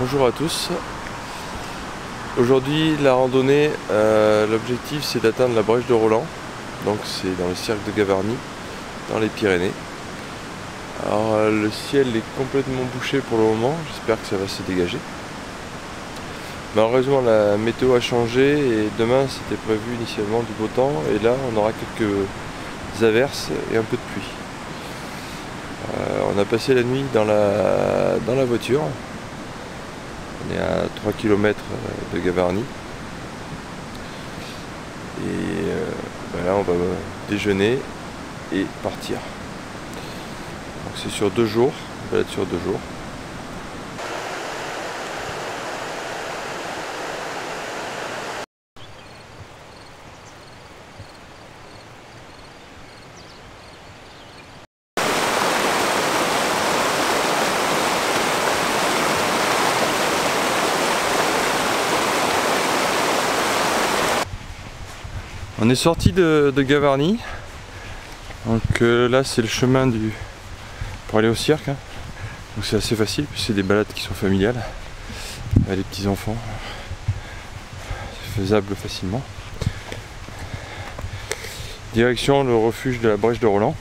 Bonjour à tous. Aujourd'hui la randonnée, l'objectif c'est d'atteindre la brèche de Roland. Donc c'est dans le cirque de Gavarnie, dans les Pyrénées. Alors le ciel est complètement bouché pour le moment, j'espère que ça va se dégager. Malheureusement la météo a changé et demain c'était prévu initialement du beau temps et là on aura quelques averses et un peu de pluie. On a passé la nuit dans la voiture. On est à 3 km de Gavarnie. Et là on va déjeuner et partir. Donc c'est sur 2 jours, on va être sur 2 jours. On est sorti de Gavarnie, donc là c'est le chemin pour aller au cirque, hein. Donc c'est assez facile, puis c'est des balades qui sont familiales, avec les petits enfants, c'est faisable facilement. Direction le refuge de la brèche de Roland,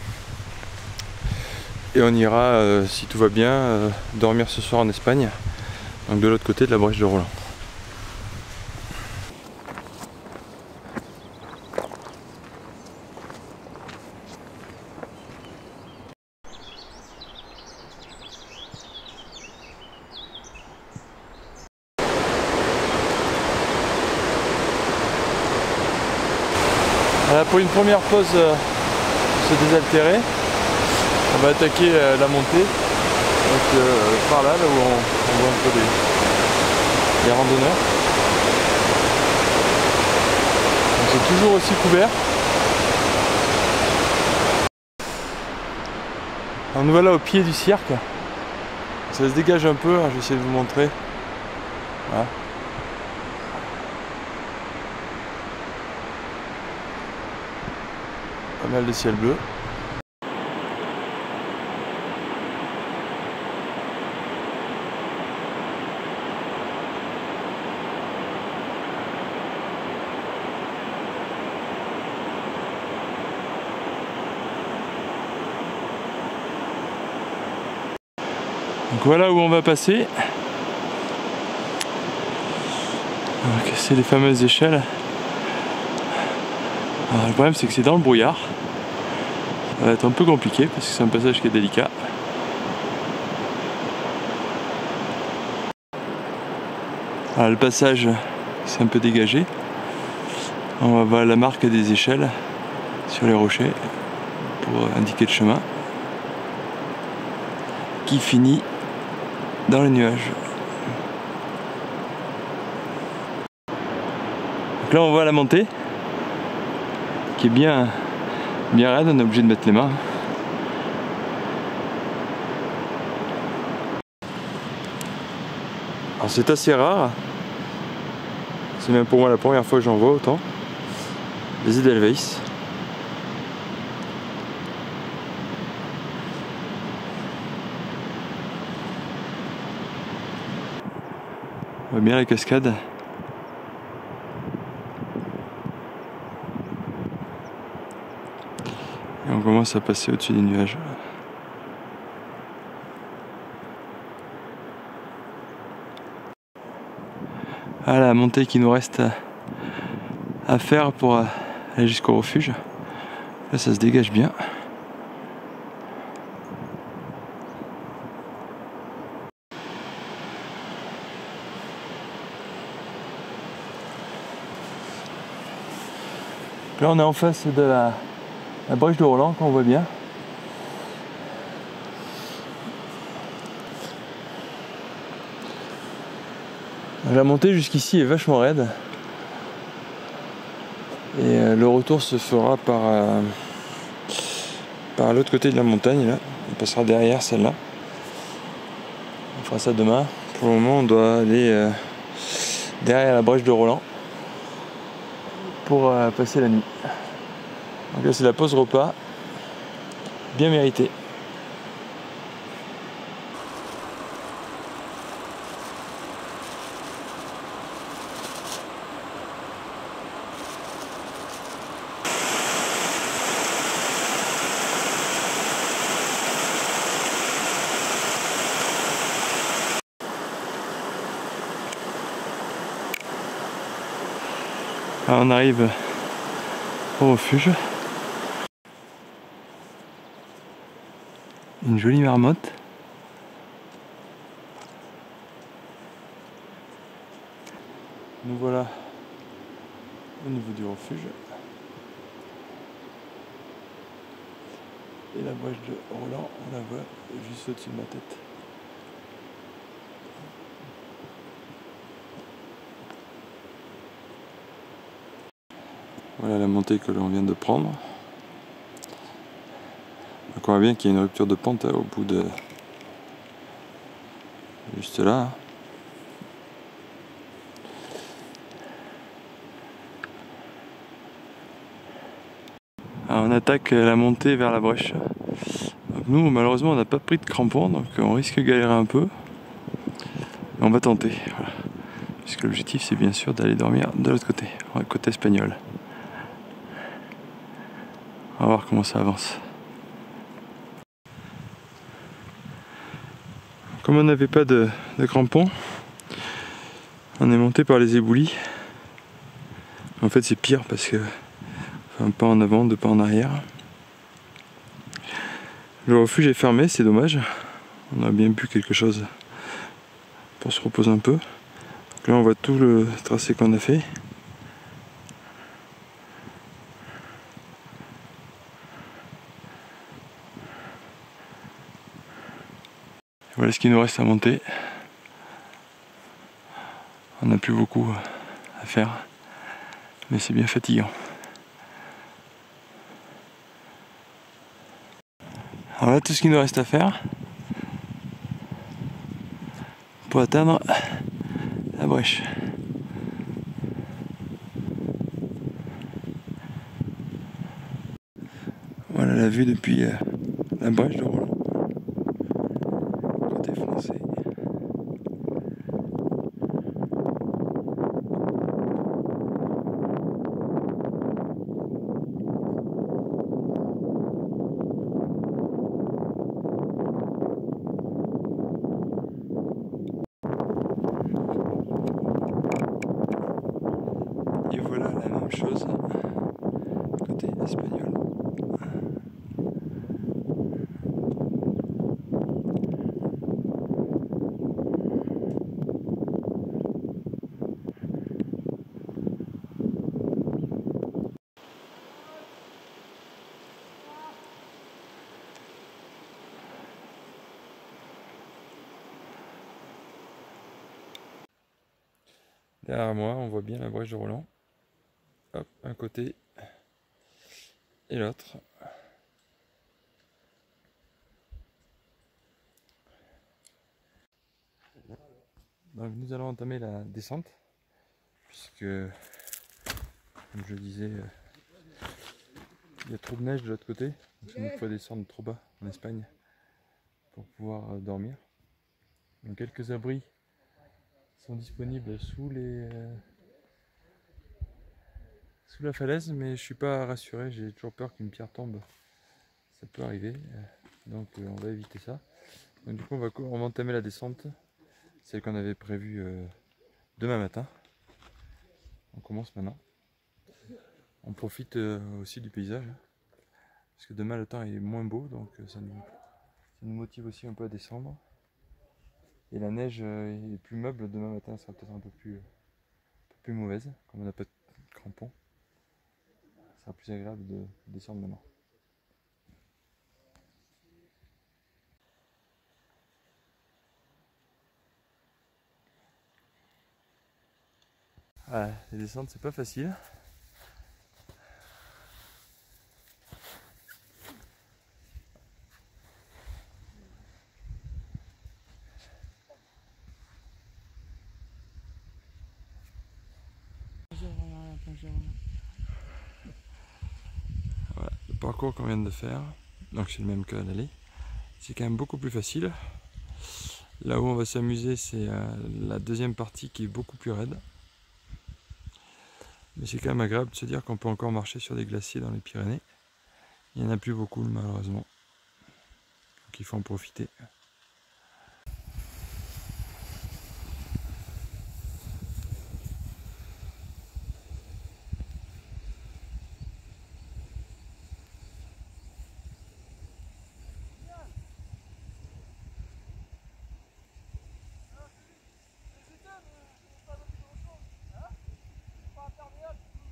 et on ira, si tout va bien, dormir ce soir en Espagne, donc de l'autre côté de la brèche de Roland. Pour une première pause pour se désaltérer, on va attaquer la montée, donc par là, où on voit un peu les randonneurs. Donc c'est toujours aussi couvert. Alors nous voilà au pied du cirque. Ça se dégage un peu, hein, je vais essayer de vous montrer. Voilà. Pas mal de ciel bleu. Donc voilà où on va passer. C'est les fameuses échelles. Alors, le problème c'est que c'est dans le brouillard. Ça va être un peu compliqué parce que c'est un passage qui est délicat. Alors, le passage c'est un peu dégagé. On va voir la marque des échelles sur les rochers pour indiquer le chemin qui finit dans les nuages. Donc là on voit la montée qui est bien raide, on est obligé de mettre les mains. Alors c'est assez rare, c'est même pour moi la première fois que j'en vois autant, les Edelweiss. On voit bien la cascade. Et on commence à passer au-dessus des nuages. Ah, la montée qui nous reste à faire pour aller jusqu'au refuge. Là ça se dégage bien. Là on est en face de la brèche de Roland qu'on voit bien. La montée jusqu'ici est vachement raide. Et le retour se fera par l'autre côté de la montagne là. On passera derrière celle-là. On fera ça demain. Pour le moment on doit aller derrière la brèche de Roland pour passer la nuit. Donc là c'est la pause repas, bien méritée. Alors on arrive au refuge. Une jolie marmotte. Nous voilà au niveau du refuge. Et la brèche de Roland, on la voit juste au-dessus de ma tête. Voilà la montée que l'on vient de prendre. Donc on voit bien qu'il y a une rupture de pente au bout de... juste là. Alors on attaque la montée vers la brèche. Donc nous malheureusement on n'a pas pris de crampons, donc on risque de galérer un peu. Mais on va tenter. Voilà. Puisque l'objectif c'est bien sûr d'aller dormir de l'autre côté, côté espagnol. On va voir comment ça avance. Comme on n'avait pas de crampons, on est monté par les éboulis. En fait c'est pire parce que un pas en avant, deux pas en arrière. Le refuge est fermé, c'est dommage. On a bien bu quelque chose pour se reposer un peu. Donc là on voit tout le tracé qu'on a fait. Voilà ce qu'il nous reste à monter. On n'a plus beaucoup à faire, mais c'est bien fatigant. Alors là, tout ce qu'il nous reste à faire pour atteindre la brèche. Voilà la vue depuis la brèche de Roland, côté français. Et voilà la même chose côté espagnol. Derrière moi, on voit bien la brèche de Roland. Hop, un côté et l'autre. Donc nous allons entamer la descente, puisque, comme je le disais, il y a trop de neige de l'autre côté. Donc il nous faut descendre trop bas en Espagne pour pouvoir dormir. Donc quelques abris sont disponibles sous la falaise, mais je suis pas rassuré, j'ai toujours peur qu'une pierre tombe. Ça peut arriver, donc on va éviter ça. Donc du coup on va entamer la descente, celle qu'on avait prévue demain matin. On commence maintenant. On profite aussi du paysage, parce que demain le temps est moins beau, donc ça nous motive aussi un peu à descendre. Et la neige est plus meuble, demain matin sera peut-être un peu plus mauvaise, comme on n'a pas de crampons. Ça sera plus agréable de descendre maintenant. Voilà, les descentes c'est pas facile. Voilà, le parcours qu'on vient de faire, donc c'est le même qu'à l'aller, c'est quand même beaucoup plus facile. Là où on va s'amuser, c'est la deuxième partie qui est beaucoup plus raide. Mais c'est quand même agréable de se dire qu'on peut encore marcher sur des glaciers dans les Pyrénées. Il n'y en a plus beaucoup malheureusement, donc il faut en profiter.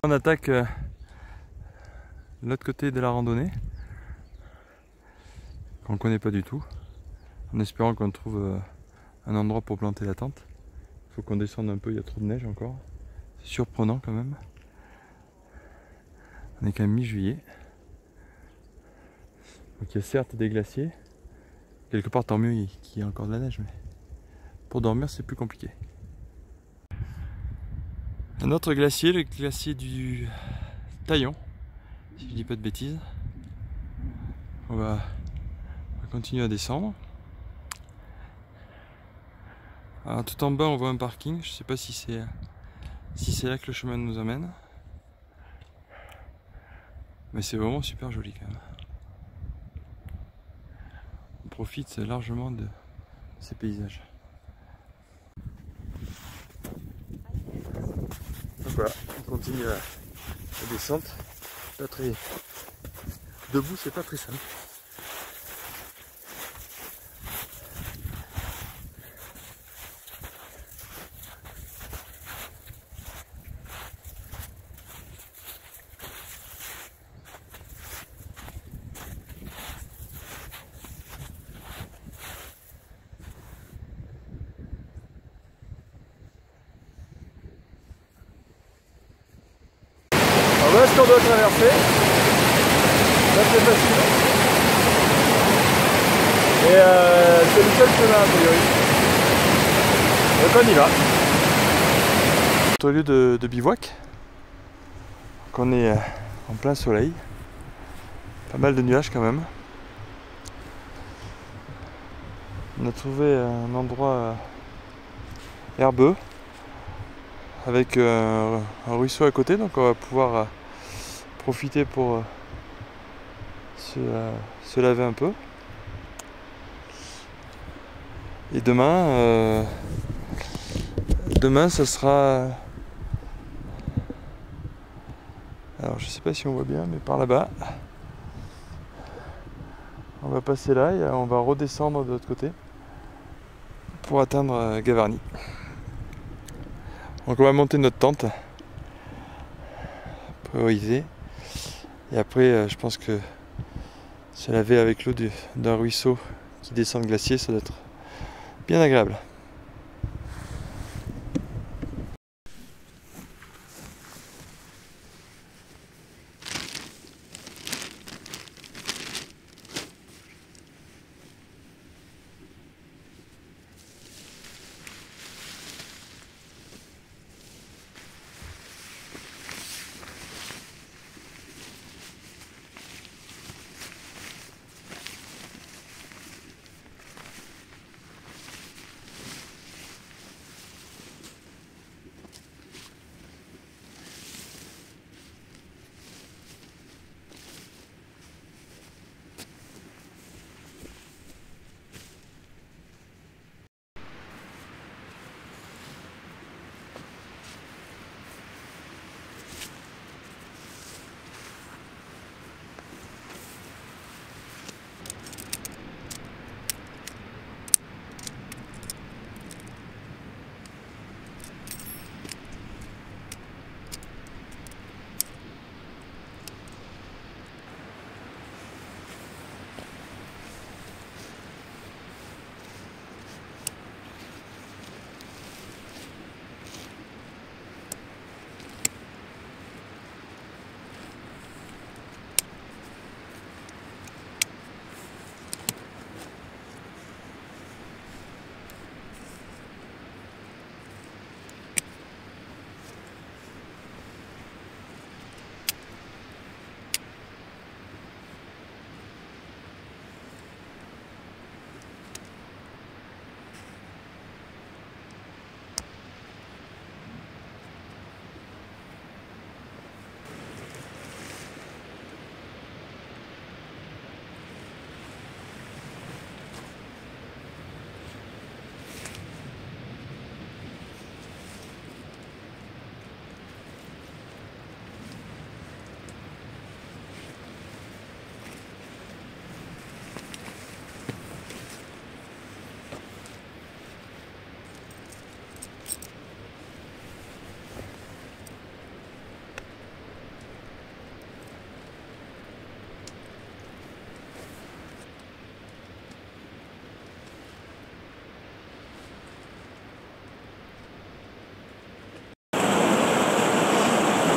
On attaque l'autre côté de la randonnée, qu'on ne connaît pas du tout, en espérant qu'on trouve un endroit pour planter la tente. Il faut qu'on descende un peu, il y a trop de neige encore. C'est surprenant quand même. On est quand même mi-juillet. Donc il y a certes des glaciers. Quelque part tant mieux qu'il y ait encore de la neige, mais pour dormir c'est plus compliqué. Un autre glacier, le glacier du Taillon, si je dis pas de bêtises. On va continuer à descendre. Alors, tout en bas on voit un parking, je sais pas si c'est là que le chemin nous amène. Mais c'est vraiment super joli quand même. On profite largement de ces paysages. Donc voilà, on continue la descente. Pas très... Debout c'est pas très simple. Voilà ce qu'on doit traverser. Ça c'est facile. Et c'est le seul chemin a priori. Donc on y va. Au lieu de bivouac. Donc on est en plein soleil. Pas mal de nuages quand même. On a trouvé un endroit herbeux avec un ruisseau à côté, donc on va pouvoir profiter pour se laver un peu. Et demain ça sera, alors je sais pas si on voit bien, mais par là-bas on va passer là et on va redescendre de l'autre côté pour atteindre Gavarnie. Donc on va monter notre tente improvisée et après je pense que se laver avec l'eau d'un ruisseau qui descend le glacier, ça doit être bien agréable.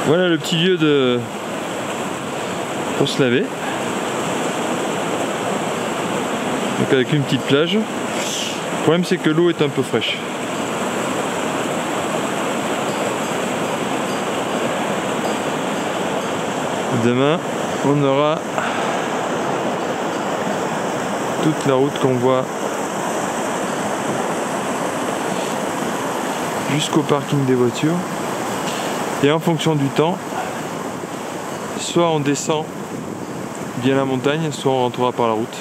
Voilà le petit lieu pour se laver. Donc avec une petite plage. Le problème c'est que l'eau est un peu fraîche. Demain on aura toute la route qu'on voit jusqu'au parking des voitures. Et en fonction du temps, soit on descend bien la montagne, soit on rentrera par la route.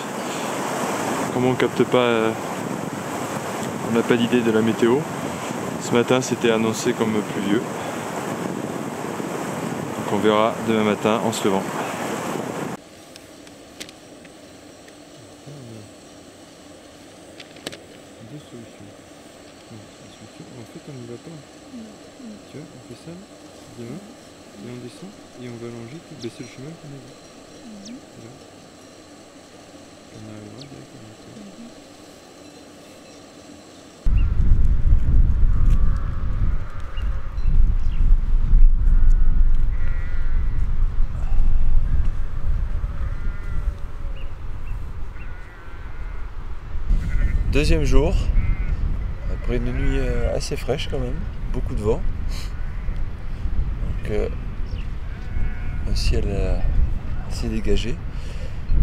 Comme on capte pas, on n'a pas d'idée de la météo. Ce matin c'était annoncé comme pluvieux. Donc on verra demain matin en se levant. Deux solutions. En fait on n'y va pas. Tu vois, on fait ça demain et on descend et on va longer tout baisser le chemin qu'on a vu. Là. On arrivera directement. Deuxième jour, après une nuit assez fraîche quand même, beaucoup de vent. Donc un ciel assez dégagé,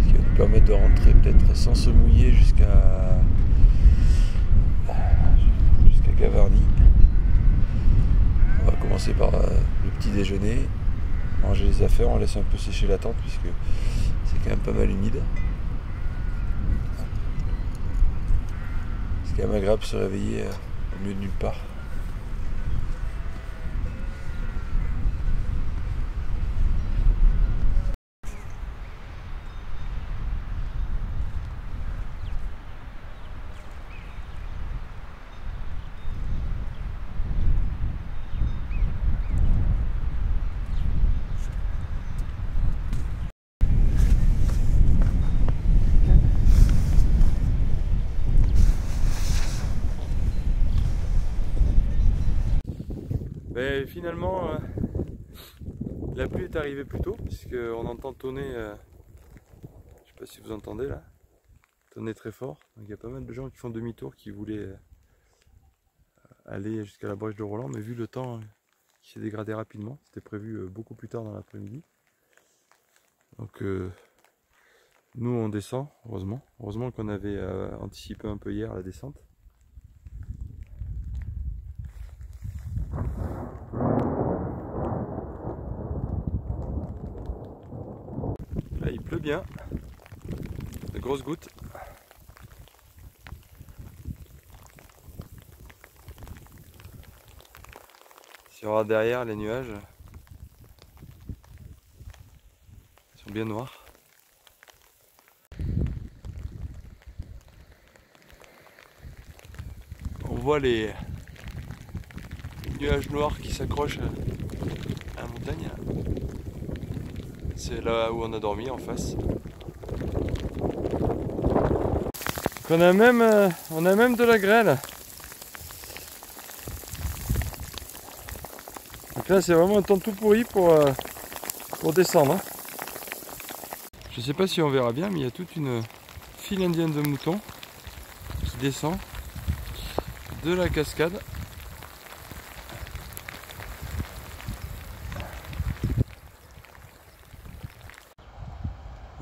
ce qui va nous permettre de rentrer peut-être sans se mouiller jusqu'à Gavarnie. On va commencer par le petit déjeuner, manger les affaires, on laisse un peu sécher la tente puisque c'est quand même pas mal humide. C'est quand même agréable de se réveiller au milieu de nulle part. Mais finalement, la pluie est arrivée plus tôt, puisqu'on entend tonner, je sais pas si vous entendez là, tonner très fort. Donc il y a pas mal de gens qui font demi-tour, qui voulaient aller jusqu'à la brèche de Roland, mais vu le temps qui s'est dégradé rapidement, c'était prévu beaucoup plus tard dans l'après-midi. Donc nous on descend, heureusement qu'on avait anticipé un peu hier la descente. Là il pleut bien, de grosses gouttes. Il y aura derrière les nuages, ils sont bien noirs. On voit les nuages noirs qui s'accrochent à la montagne. C'est là où on a dormi en face. Donc on a même de la grêle. Donc là c'est vraiment un temps tout pourri pour descendre. Je sais pas si on verra bien, mais il y a toute une file indienne de moutons qui descend de la cascade.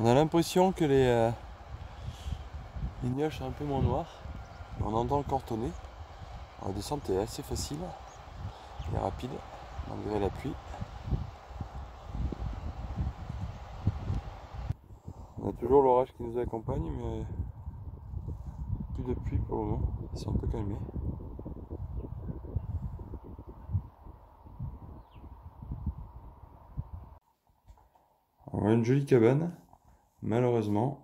On a l'impression que les nuages sont un peu moins noirs. On entend encore tonner. La descente est assez facile et rapide malgré la pluie. On a toujours l'orage qui nous accompagne, mais plus de pluie pour le moment. Ils sont un peu calmés. On a une jolie cabane, malheureusement.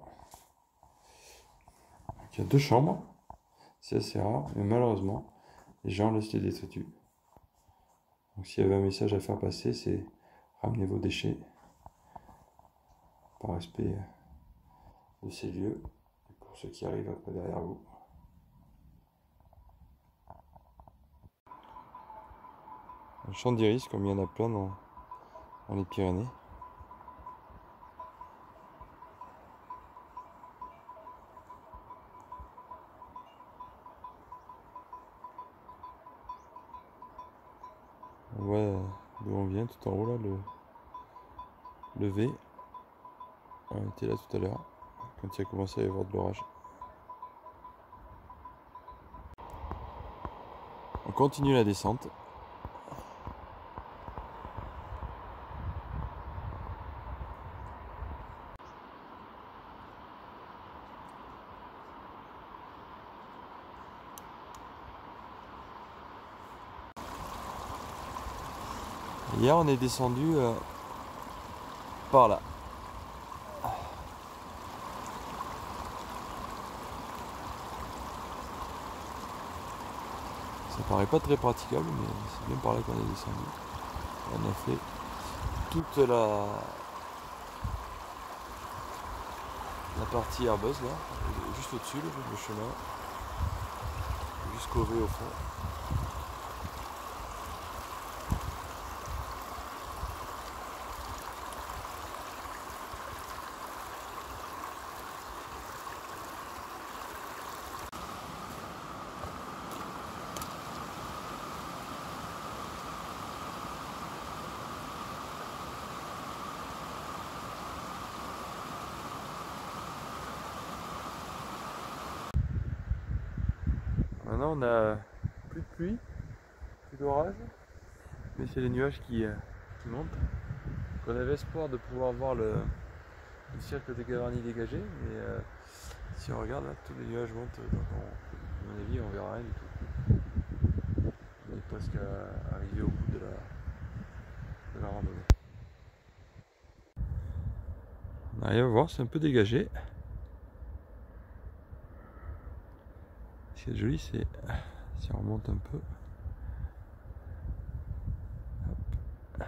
Il y a 2 chambres, c'est assez rare, mais malheureusement, les gens laissent les détritus. Donc s'il y avait un message à faire passer, c'est ramenez vos déchets par respect de ces lieux, et pour ceux qui arrivent après derrière vous. Un champ d'iris, comme il y en a plein dans dans les Pyrénées. On voit d'où on vient tout en haut là, le V. On était là tout à l'heure, quand il a commencé à y avoir de l'orage. On continue la descente. Hier on est descendu par là. Ça paraît pas très praticable, mais c'est bien par là qu'on est descendu. On a fait toute la partie herbeuse là, juste au-dessus, le chemin, jusqu'au V au fond. Maintenant on a plus de pluie, plus d'orage, mais c'est les nuages qui montent. Donc on avait espoir de pouvoir voir le cercle de Gavarnie dégagé, mais si on regarde là, tous les nuages montent, donc à mon avis on verra rien du tout. On est presque arrivé au bout de la randonnée. On arrive à voir, c'est un peu dégagé. Ce qui est joli, c'est si on remonte un peu. Hop.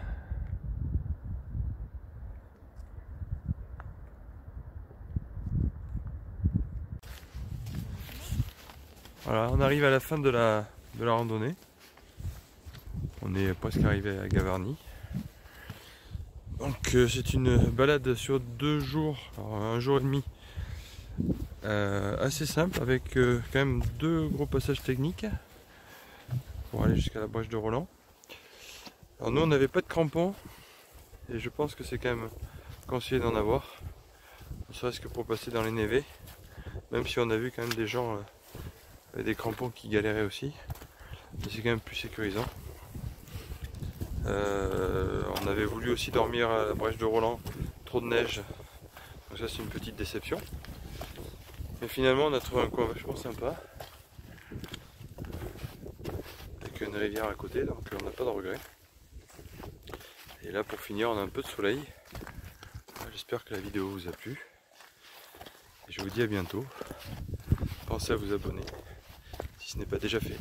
Voilà, on arrive à la fin de la randonnée. On est presque arrivé à Gavarnie. Donc c'est une balade sur 2 jours, alors 1 jour et demi. Assez simple avec quand même 2 gros passages techniques pour aller jusqu'à la brèche de Roland. Alors nous on n'avait pas de crampons et je pense que c'est quand même conseillé d'en avoir, ne serait-ce que pour passer dans les névés, même si on a vu quand même des gens avec des crampons qui galéraient aussi, mais c'est quand même plus sécurisant. On avait voulu aussi dormir à la brèche de Roland, trop de neige, donc ça c'est une petite déception. Mais finalement on a trouvé un coin vachement sympa, avec une rivière à côté, donc on n'a pas de regrets. Et là pour finir on a un peu de soleil. J'espère que la vidéo vous a plu. Et je vous dis à bientôt. Pensez à vous abonner si ce n'est pas déjà fait.